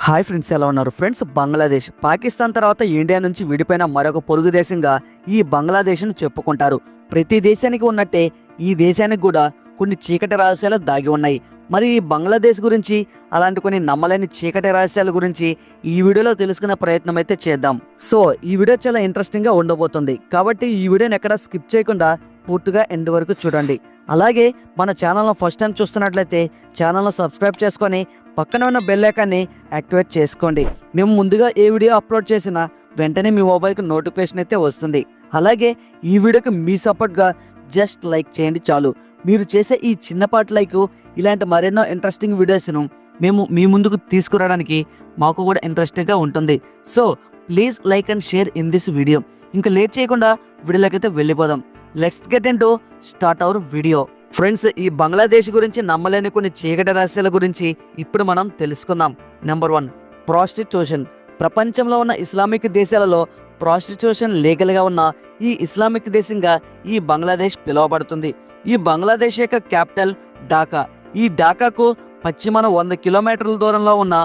Hi friends, ఎలా ఉన్నారు friends? Bangladesh Pakistan తర్వాత ఇండియా నుంచి విడిపోయిన మరొక పొరుగు దేశంగా ఈ బంగ్లాదేశ్ను చెప్పుకుంటారు. ప్రతి దేశానికి ఉన్నట్టే ఈ దేశానికి కూడా కొన్ని చీకటి రహస్యాలు దాగి ఉన్నాయి. మరి ఈ బంగ్లాదేశ్ గురించి అలాంటి కొన్ని నమ్మలేని చీకటి రహస్యాల గురించి ఈ వీడియోలో తెలుసుకునే ప్రయత్నం అయితే చేద్దాం. సో ఈ వీడియో చాలా ఇంట్రెస్టింగ్గా ఉండబోతుంది, కాబట్టి ఈ వీడియోని ఎక్కడ స్కిప్ చేయకుండా పూర్తిగా ఎండ్ వరకు చూడండి. అలాగే మన ఛానల్ను ఫస్ట్ టైం చూస్తున్నట్లయితే ఛానల్ను సబ్స్క్రైబ్ చేసుకొని పక్కన ఉన్న బెల్ ఐకాన్ని యాక్టివేట్ చేసుకోండి. మేము ముందుగా ఏ వీడియో అప్లోడ్ చేసినా వెంటనే మీ మొబైల్కి నోటిఫికేషన్ అయితే వస్తుంది. అలాగే ఈ వీడియోకి మీ సపోర్ట్గా జస్ట్ లైక్ చేయండి చాలు. మీరు చేసే ఈ చిన్నపాటి లైక్ ఇలాంటి మరెన్నో ఇంట్రెస్టింగ్ వీడియోస్ను మేము మీ ముందుకు తీసుకురావడానికి మాకు కూడా ఇంట్రెస్టింగ్గా ఉంటుంది. So please like and share in this video. ఇంకా లేట్ చేయకుండా వీడియోలోకైతే వెళ్ళిపోదాం. Let's get into start our video. Friends, ఈ బంగ్లాదేశ్ గురించి నమ్మలేని కొన్ని చీకటి రహస్యాల గురించి ఇప్పుడు మనం తెలుసుకుందాం. Number 1, prostitution. ప్రపంచంలో ఉన్న ఇస్లామిక్ దేశాలలో ప్రాస్టిట్యూషన్ లీగల్గా ఉన్న ఈ ఇస్లామిక్ దేశంగా ఈ బంగ్లాదేశ్ పిలువబడుతుంది. ఈ బంగ్లాదేశ్ యొక్క క్యాపిటల్ ఢాకా. ఈ ఢాకాకు పశ్చిమాన 100 కిలోమీటర్ల దూరంలో ఉన్న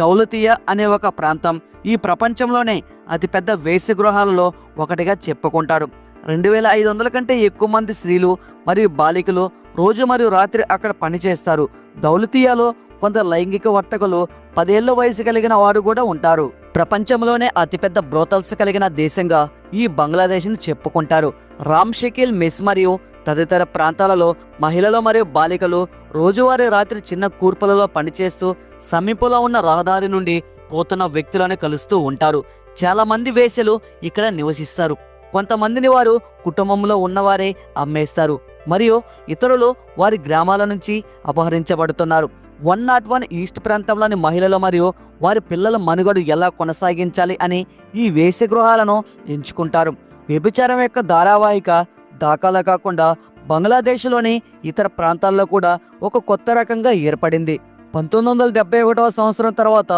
దౌలతియా అనే ఒక ప్రాంతం ఈ ప్రపంచంలోనే అతిపెద్ద వేశ్యగృహాలలో ఒకటిగా చెప్పుకుంటారు. 2500 కంటే ఎక్కువ మంది స్త్రీలు మరియు బాలికలు రోజు మరియు రాత్రి అక్కడ పనిచేస్తారు. దౌలతియాలో కొంత లైంగిక వర్తకులు 10 ఏళ్ల వయసు కలిగిన వారు కూడా ఉంటారు. ప్రపంచంలోనే అతిపెద్ద బ్రోతల్స్ కలిగిన దేశంగా ఈ బంగ్లాదేశ్ని చెప్పుకుంటారు. రామ్ షకీల్ మెస్ మరియు తదితర ప్రాంతాలలో మహిళలు మరియు బాలికలు రోజువారీ రాత్రి చిన్న కూర్పులలో పనిచేస్తూ సమీపంలో ఉన్న రహదారి నుండి పోతున్న వ్యక్తులను కలుస్తూ ఉంటారు. చాలా మంది వేశ్యలు ఇక్కడ నివసిస్తారు. కొంతమందిని వారు కుటుంబంలో ఉన్నవారే అమ్మేస్తారు మరియు ఇతరులు వారి గ్రామాల నుంచి అపహరించబడుతున్నారు. 101 ఈస్ట్ ప్రాంతంలోని మహిళలు మరియు వారి పిల్లల మనుగడ ఎలా కొనసాగించాలి అని ఈ వేశ్యగృహాలను ఎంచుకుంటారు. వ్యభిచారం యొక్క ధారావాహిక ఢాకాలో కాకుండా బంగ్లాదేశ్లోని ఇతర ప్రాంతాల్లో కూడా ఒక కొత్త రకంగా ఏర్పడింది. 1971వ సంవత్సరం తర్వాత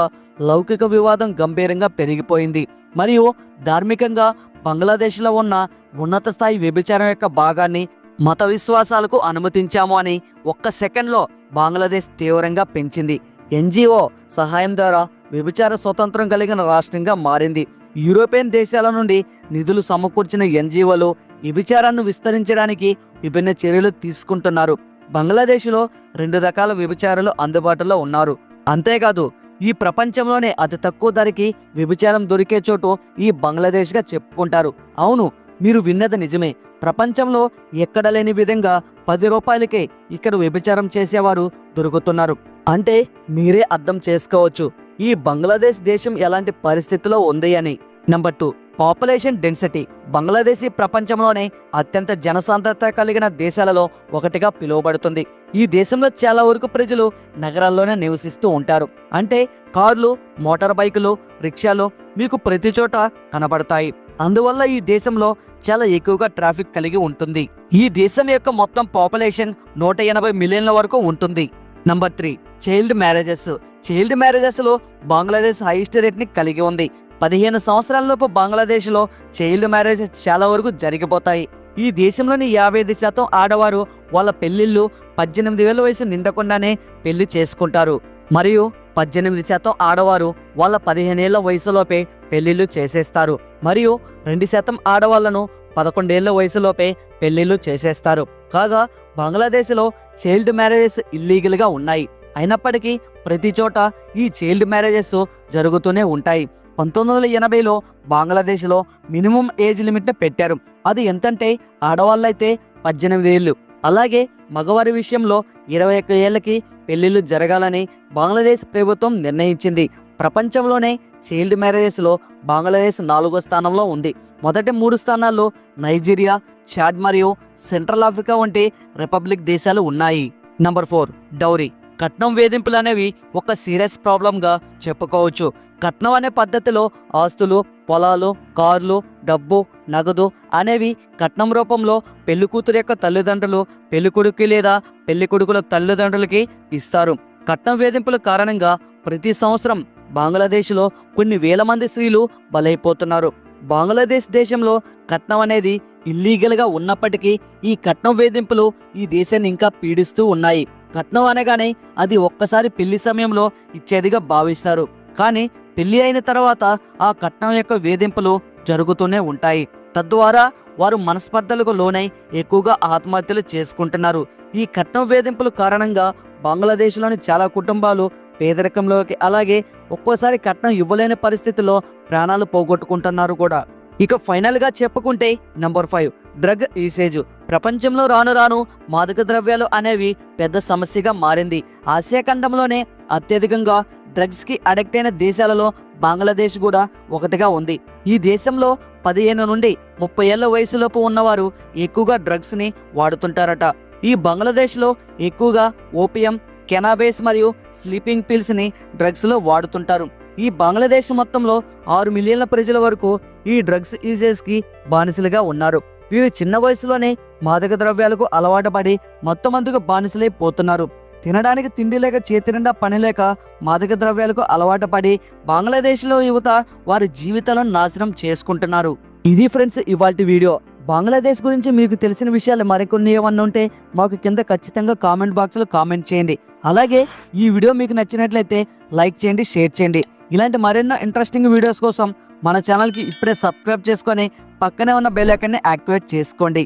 లౌకిక వివాదం గంభీరంగా పెరిగిపోయింది మరియు ధార్మికంగా బంగ్లాదేశ్లో ఉన్న ఉన్నత స్థాయి వ్యభిచారం యొక్క భాగాన్ని మత విశ్వాసాలకు అనుమతించాము అని ఒక్క సెకండ్లో బంగ్లాదేశ్ తీవ్రంగా పెంచింది. ఎన్జిఓ సహాయం ద్వారా వ్యభిచార స్వతంత్రం కలిగిన రాష్ట్రంగా మారింది. యూరోపియన్ దేశాల నుండి నిధులు సమకూర్చిన ఎన్జిఓలు వ్యభిచారాన్ని విస్తరించడానికి విభిన్న చర్యలు తీసుకుంటున్నారు. బంగ్లాదేశ్లో 2 రకాల వ్యభిచారులు అందుబాటులో ఉన్నారు. అంతేకాదు ఈ ప్రపంచంలోనే అతి తక్కువ ధరకి వ్యభిచారం దొరికే చోటు ఈ బంగ్లాదేశ్గా చెప్పుకుంటారు. అవును, మీరు విన్నది నిజమే. ప్రపంచంలో ఎక్కడ లేని విధంగా 10 రూపాయలకే ఇక్కడ వ్యభిచారం చేసేవారు దొరుకుతున్నారు. అంటే మీరే అర్థం చేసుకోవచ్చు ఈ బంగ్లాదేశ్ దేశం ఎలాంటి పరిస్థితిలో ఉంది అని. Number 2, population density. బంగ్లాదేశ్ ప్రపంచంలోనే అత్యంత జనసాంద్రత కలిగిన దేశాలలో ఒకటిగా పిలువబడుతుంది. ఈ దేశంలో చాలా వరకు ప్రజలు నగరాల్లోనే నివసిస్తూ ఉంటారు. అంటే కార్లు, మోటార్ బైకులు, రిక్షాలు మీకు ప్రతి చోట కనబడతాయి. అందువల్ల ఈ దేశంలో చాలా ఎక్కువగా ట్రాఫిక్ కలిగి ఉంటుంది. ఈ దేశం యొక్క మొత్తం పాపులేషన్ 180 మిలియన్ల వరకు ఉంటుంది. Number 3, child marriages. చైల్డ్ మ్యారేజెస్లో బంగ్లాదేశ్ హైయెస్ట్ రేట్ని కలిగి ఉంది. 15 సంవత్సరాలలోపు బంగ్లాదేశ్లో చైల్డ్ మ్యారేజెస్ చాలా వరకు జరిగిపోతాయి. ఈ దేశంలోని 55% ఆడవారు వాళ్ళ పెళ్లిళ్ళు 18 ఏళ్ల వయసు నిండకుండానే పెళ్లి చేసుకుంటారు మరియు 18% ఆడవారు వాళ్ళ 15 ఏళ్ల వయసులోపే పెళ్లిళ్ళు చేసేస్తారు మరియు 2% ఆడవాళ్లను 11 ఏళ్ల వయసులోపే పెళ్లిళ్ళు చేసేస్తారు. కాగా బంగ్లాదేశ్లో చైల్డ్ మ్యారేజెస్ ఇల్లీగల్గా ఉన్నాయి. అయినప్పటికీ ప్రతి చోట ఈ చైల్డ్ మ్యారేజెస్ జరుగుతూనే ఉంటాయి. 1980లో బంగ్లాదేశ్లో మినిమం ఏజ్ లిమిట్ని పెట్టారు. అది ఎంతంటే ఆడవాళ్ళైతే 18 ఏళ్ళు, అలాగే మగవారి విషయంలో 21 ఏళ్ళకి పెళ్లిళ్ళు జరగాలని బంగ్లాదేశ్ ప్రభుత్వం నిర్ణయించింది. ప్రపంచంలోనే చైల్డ్ మ్యారేజెస్లో బంగ్లాదేశ్ 4వ స్థానంలో ఉంది. మొదటి 3 స్థానాల్లో నైజీరియా, చాడ్ మరియు సెంట్రల్ ఆఫ్రికా వంటి రిపబ్లిక్ దేశాలు ఉన్నాయి. Number 4, dowry. కట్నం వేధింపులు అనేవి ఒక సీరియస్ ప్రాబ్లంగా చెప్పుకోవచ్చు. కట్నం అనే పద్ధతిలో ఆస్తులు, పొలాలు, కార్లు, డబ్బు, నగదు అనేవి కట్నం రూపంలో పెళ్లికూతురు యొక్క తల్లిదండ్రులు పెళ్లికొడుకు లేదా పెళ్లికొడుకుల తల్లిదండ్రులకి ఇస్తారు. కట్నం వేధింపుల కారణంగా ప్రతి సంవత్సరం బంగ్లాదేశ్లో కొన్ని వేల మంది స్త్రీలు బలైపోతున్నారు. బంగ్లాదేశ్ దేశంలో కట్నం అనేది ఇల్లీగల్గా ఉన్నప్పటికీ ఈ కట్నం వేధింపులు ఈ దేశాన్ని ఇంకా పీడిస్తూ ఉన్నాయి. కట్నం అనగానే అది ఒక్కసారి పెళ్లి సమయంలో ఇచ్చేదిగా భావిస్తారు. కానీ పెళ్లి అయిన తర్వాత ఆ కట్నం యొక్క వేధింపులు జరుగుతూనే ఉంటాయి. తద్వారా వారు మనస్పర్ధలకు లోనై ఎక్కువగా ఆత్మహత్యలు చేసుకుంటున్నారు. ఈ కట్నం వేధింపుల కారణంగా బంగ్లాదేశ్లోని చాలా కుటుంబాలు పేదరికంలోకి, అలాగే ఒక్కోసారి కట్నం ఇవ్వలేని పరిస్థితిలో ప్రాణాలు పోగొట్టుకుంటున్నారు కూడా. ఇక ఫైనల్గా చెప్పుకుంటే నంబర్ 5 డ్రగ్ యూసేజ్. ప్రపంచంలో రాను రాను మాదక ద్రవ్యాలు అనేవి పెద్ద సమస్యగా మారింది. ఆసియా ఖండంలోనే అత్యధికంగా డ్రగ్స్కి అడిక్ట్ అయిన దేశాలలో బంగ్లాదేశ్ కూడా ఒకటిగా ఉంది. ఈ దేశంలో 15 నుండి 30 ఏళ్ల వయసులోపు ఉన్నవారు ఎక్కువగా డ్రగ్స్ని వాడుతుంటారట. ఈ బంగ్లాదేశ్లో ఎక్కువగా ఓపియం, కెనాబేస్ మరియు స్లీపింగ్ పిల్స్ని డ్రగ్స్లో వాడుతుంటారు. ఈ బంగ్లాదేశ్ మొత్తంలో 6 మిలియన్ల ప్రజల వరకు ఈ డ్రగ్స్ యూజర్స్కి బానిసలుగా ఉన్నారు. వీరు చిన్న వయసులోనే మాదక ద్రవ్యాలకు అలవాటు పడి మొత్తమందుకు బానిసలై పోతున్నారు. తినడానికి తిండి లేక, చేతి నిండా పని లేక మాదక ద్రవ్యాలకు అలవాటు పడి బంగ్లాదేశ్లో యువత వారి జీవితాలను నాశనం చేసుకుంటున్నారు. ఇది ఫ్రెండ్స్ ఇవాల్టి వీడియో. బంగ్లాదేశ్ గురించి మీకు తెలిసిన విషయాలు మరికొన్ని ఏమన్నా ఉంటే మాకు కింద ఖచ్చితంగా కామెంట్ బాక్స్లో కామెంట్ చేయండి. అలాగే ఈ వీడియో మీకు నచ్చినట్లయితే లైక్ చేయండి, షేర్ చేయండి. ఇలాంటి మరెన్నో ఇంట్రెస్టింగ్ వీడియోస్ కోసం మన ఛానల్కి ఇప్పుడే సబ్స్క్రైబ్ చేసుకొని పక్కనే ఉన్న బెల్ ఐకాన్ని యాక్టివేట్ చేసుకోండి.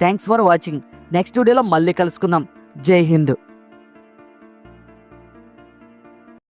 Thanks for watching. నెక్స్ట్ వీడియోలో మళ్ళీ కలుసుకుందాం. జై హింద్.